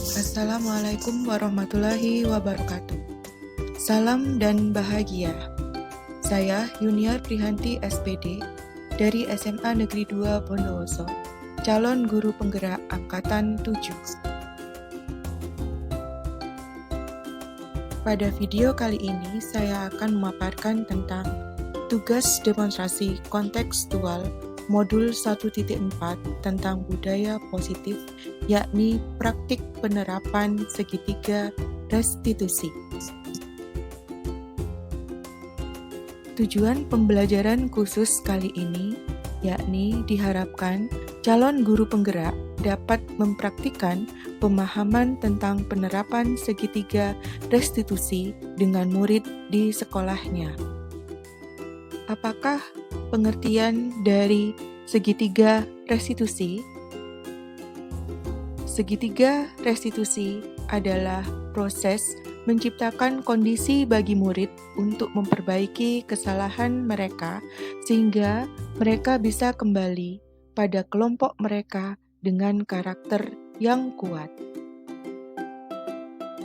Assalamualaikum warahmatullahi wabarakatuh. Salam dan bahagia. Saya Yuniar Prihanti SPD dari SMA Negeri 2 Bondowoso, calon guru penggerak Angkatan 7. Pada video kali ini saya akan memaparkan tentang tugas demonstrasi kontekstual modul 1.4 tentang budaya positif, yakni praktik penerapan segitiga restitusi. Tujuan pembelajaran khusus kali ini yakni diharapkan calon guru penggerak dapat mempraktikkan pemahaman tentang penerapan segitiga restitusi dengan murid di sekolahnya. Apakah pengertian dari segitiga restitusi? Segitiga restitusi adalah proses menciptakan kondisi bagi murid untuk memperbaiki kesalahan mereka sehingga mereka bisa kembali pada kelompok mereka dengan karakter yang kuat.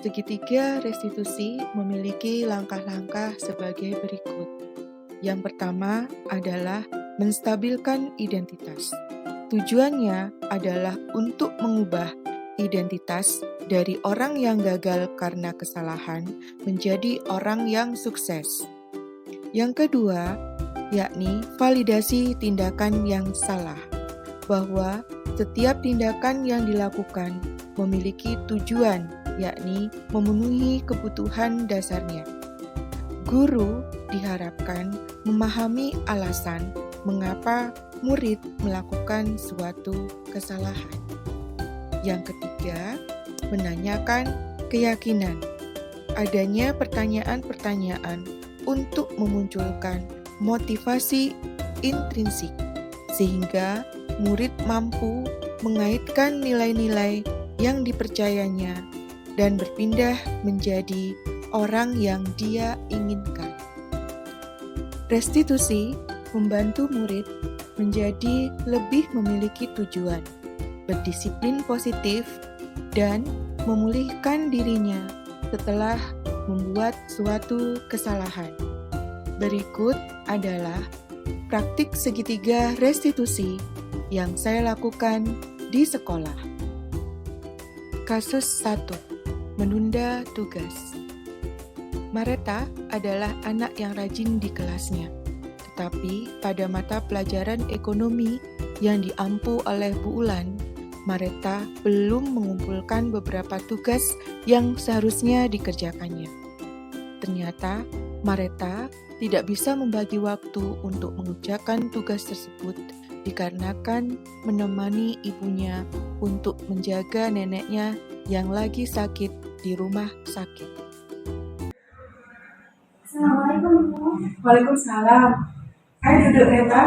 Segitiga restitusi memiliki langkah-langkah sebagai berikut. Yang pertama adalah menstabilkan identitas. Tujuannya adalah untuk mengubah identitas dari orang yang gagal karena kesalahan menjadi orang yang sukses. Yang kedua, yakni validasi tindakan yang salah, bahwa setiap tindakan yang dilakukan memiliki tujuan, yakni memenuhi kebutuhan dasarnya. Guru diharapkan memahami alasan mengapa murid melakukan suatu kesalahan. Yang ketiga, menanyakan keyakinan. Adanya pertanyaan-pertanyaan untuk memunculkan motivasi intrinsik, sehingga murid mampu mengaitkan nilai-nilai yang dipercayanya dan berpindah menjadi orang yang dia inginkan. Restitusi membantu murid menjadi lebih memiliki tujuan, berdisiplin positif, dan memulihkan dirinya setelah membuat suatu kesalahan. Berikut adalah praktik segitiga restitusi yang saya lakukan di sekolah. Kasus 1. Menunda tugas. Mareta adalah anak yang rajin di kelasnya, tetapi pada mata pelajaran ekonomi yang diampu oleh Bu Ulan, Mareta belum mengumpulkan beberapa tugas yang seharusnya dikerjakannya. Ternyata, Mareta tidak bisa membagi waktu untuk mengerjakan tugas tersebut dikarenakan menemani ibunya untuk menjaga neneknya yang lagi sakit di rumah sakit. Assalamualaikum, Bu. Waalaikumsalam. Ayo duduk, Reta.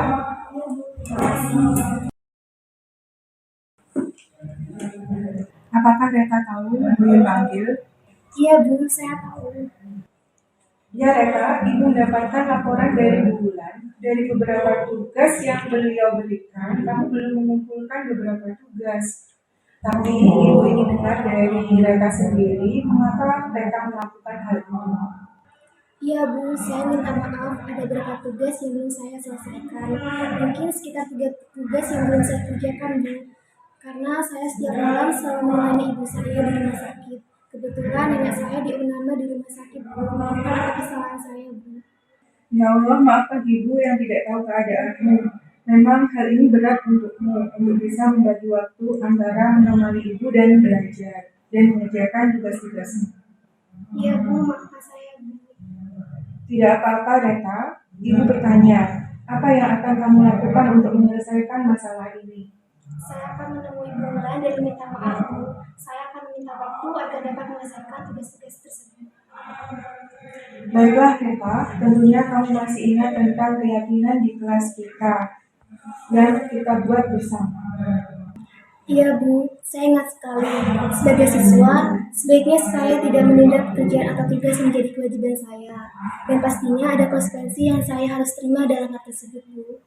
Apakah Reta tahu Bu Yun panggil? Iya, Bu, saya tahu. Ya, Reta, Ibu mendapatkan laporan dari Bu Bulan. Dari beberapa tugas yang beliau berikan, kamu belum mengumpulkan beberapa tugas. Tapi Ibu ingin dengar dari Reta sendiri, mengapa Reta melakukan hal ini? Iya, Bu, saya minta maaf ada beberapa tugas yang belum saya selesaikan. Mungkin sekitar 3 tugas yang belum saya kerjakan, Bu. Karena saya setiap malam selalu menemani ibu saya di rumah sakit. Kebetulan nenek saya diurnama di rumah sakit, Bu. Maafkan atas kesalahan saya, Bu. Ya Allah, maafkan Ibu yang tidak tahu keadaanmu. Memang hal ini berat untukmu, untuk bisa membagi waktu antara menemani Ibu dan belajar, dan mengerjakan tugas-tugasmu. Iya, Bu, maafkan saya, Bu. Tidak apa-apa, Reta. Ibu bertanya, apa yang akan kamu lakukan untuk menyelesaikan masalah ini? Saya akan menemui Bu Ulan dan meminta maaf, Bu. Saya akan meminta waktu agar dapat menyelesaikan tugas-tugas tersebut. Baiklah, Reta. Tentunya kamu masih ingat tentang keyakinan di kelas kita yang kita buat bersama. Iya, Bu, saya ingat sekali. Sebagai siswa, sebaiknya saya tidak menunda pekerjaan atau tugas yang menjadi kewajiban saya. Dan pastinya ada konsekuensi yang saya harus terima dalam hal tersebut, Bu.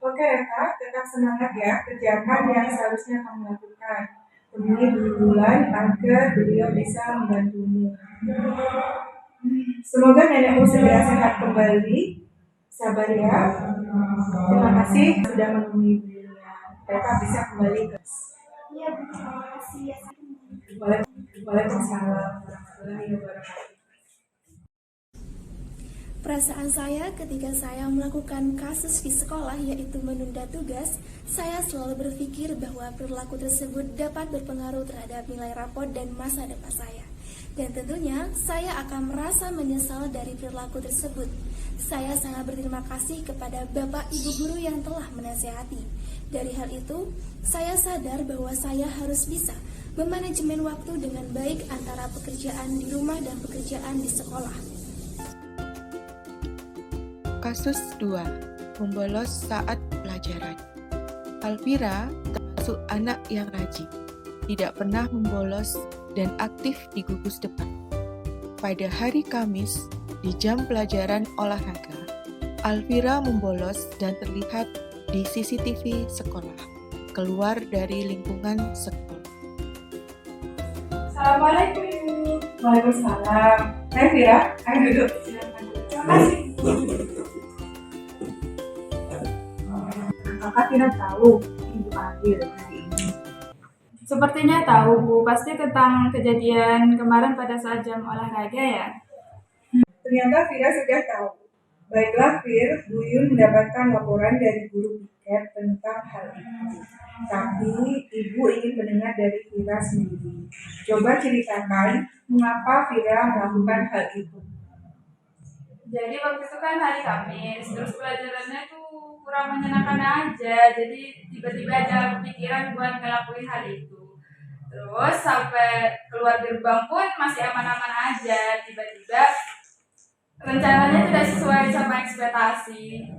Oke, Reta, tetap semangat ya, kerjakan yang seharusnya kamu lakukan. hubungi Bu Bulan agar beliau bisa membantumu. Semoga nenekmu segera sehat kembali. Sabar ya. Terima kasih sudah menemui beliau. Mereka bisa kembali ke. Iya Bu, terima kasih ya. Waalaikumsalam warahmatullahi wabarakatuh. Perasaan saya ketika saya melakukan kasus di sekolah yaitu menunda tugas, saya selalu berpikir bahwa perilaku tersebut dapat berpengaruh terhadap nilai rapor dan masa depan saya. Dan tentunya saya akan merasa menyesal dari perilaku tersebut. Saya sangat berterima kasih kepada Bapak Ibu guru yang telah menasihati. Dari hal itu, saya sadar bahwa saya harus bisa memanajemen waktu dengan baik antara pekerjaan di rumah dan pekerjaan di sekolah. Kasus 2. Membolos saat pelajaran. Alvira termasuk anak yang rajin, tidak pernah membolos dan aktif di gugus depan. Pada hari Kamis, di jam pelajaran olahraga, Alvira membolos dan terlihat di CCTV sekolah, keluar dari lingkungan sekolah. Assalamualaikum Ibu. Waalaikumsalam. Hai Vira, ayo duduk. Silakan. Terima kasih. Apakah Vira tahu Ibu panggil hari ini? Sepertinya tahu Bu, pasti tentang kejadian kemarin pada saat jam olahraga ya. Ternyata Vira sudah tahu. Baiklah Vir, Bu Yun mendapatkan laporan dari guru piket tentang hal itu. Tapi Ibu ingin mendengar dari Vira sendiri. Coba ceritakan mengapa Vira melakukan hal itu. Jadi waktu itu kan hari Kamis, terus pelajarannya tuh kurang menyenangkan aja. Jadi tiba-tiba ada kepikiran buat ngelakuin hal itu. Terus sampai keluar gerbang pun masih aman-aman aja. Tiba-tiba rencananya tidak sesuai sama ekspektasi.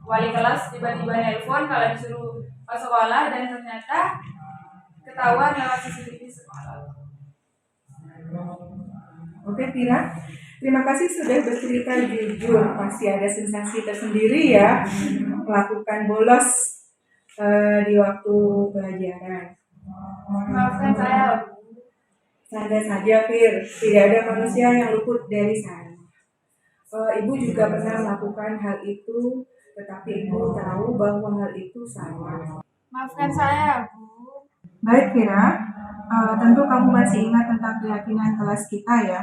Wali kelas tiba-tiba nelpon kalau disuruh ke sekolah dan ternyata ketahuan lewat CCTV sekolah. Oke Vira, terima kasih sudah bercerita jujur. Pasti ada sensasi tersendiri ya melakukan bolos di waktu pelajaran. Maafkan saya, Bu. Santai saja Fir, tidak ada manusia yang luput dari sana. Ibu juga pernah melakukan hal itu, tetapi Ibu tahu bahwa hal itu salah. Maafkan saya, Bu. Baik Vira, tentu kamu masih ingat tentang keyakinan kelas kita ya.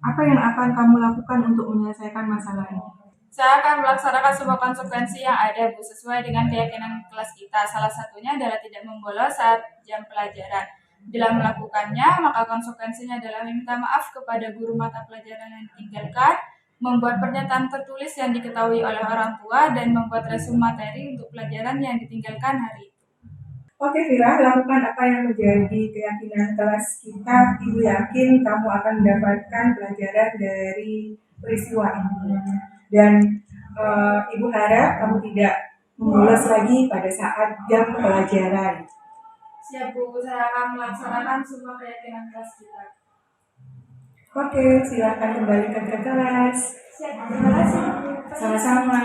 Apa yang akan kamu lakukan untuk menyelesaikan masalah ini? Saya akan melaksanakan semua konsekuensi yang ada, Bu, sesuai dengan keyakinan kelas kita. Salah satunya adalah tidak membolos saat jam pelajaran. Bila melakukannya, maka konsekuensinya adalah meminta maaf kepada guru mata pelajaran yang ditinggalkan, membuat pernyataan tertulis yang diketahui oleh orang tua, dan membuat resume materi untuk pelajaran yang ditinggalkan hari itu. Oke Vira, lakukan apa yang menjadi keyakinan kelas kita. Ibu yakin kamu akan mendapatkan pelajaran dari peristiwa ini. Dan Ibu harap kamu tidak membolos lagi pada saat jam pelajaran. Siap, Bu, saya akan melaksanakan semua keyakinan kelas kita. Oke, silakan kembalikan ke kelas. Siap, terima kasih, Bu. Sama-sama.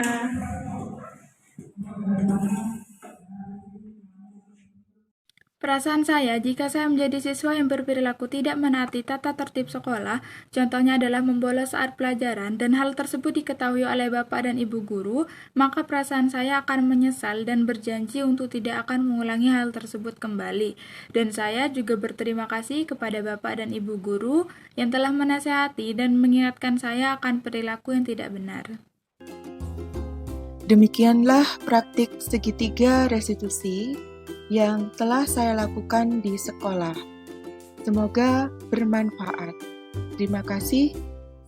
Perasaan saya, jika saya menjadi siswa yang berperilaku tidak menaati tata tertib sekolah, contohnya adalah membolos saat pelajaran, dan hal tersebut diketahui oleh Bapak dan Ibu guru, maka perasaan saya akan menyesal dan berjanji untuk tidak akan mengulangi hal tersebut kembali. Dan saya juga berterima kasih kepada Bapak dan Ibu guru yang telah menasihati dan mengingatkan saya akan perilaku yang tidak benar. Demikianlah praktik segitiga restitusi yang telah saya lakukan di sekolah. Semoga bermanfaat. Terima kasih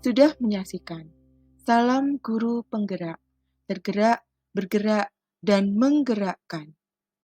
sudah menyaksikan. Salam guru penggerak, tergerak, bergerak, dan menggerakkan.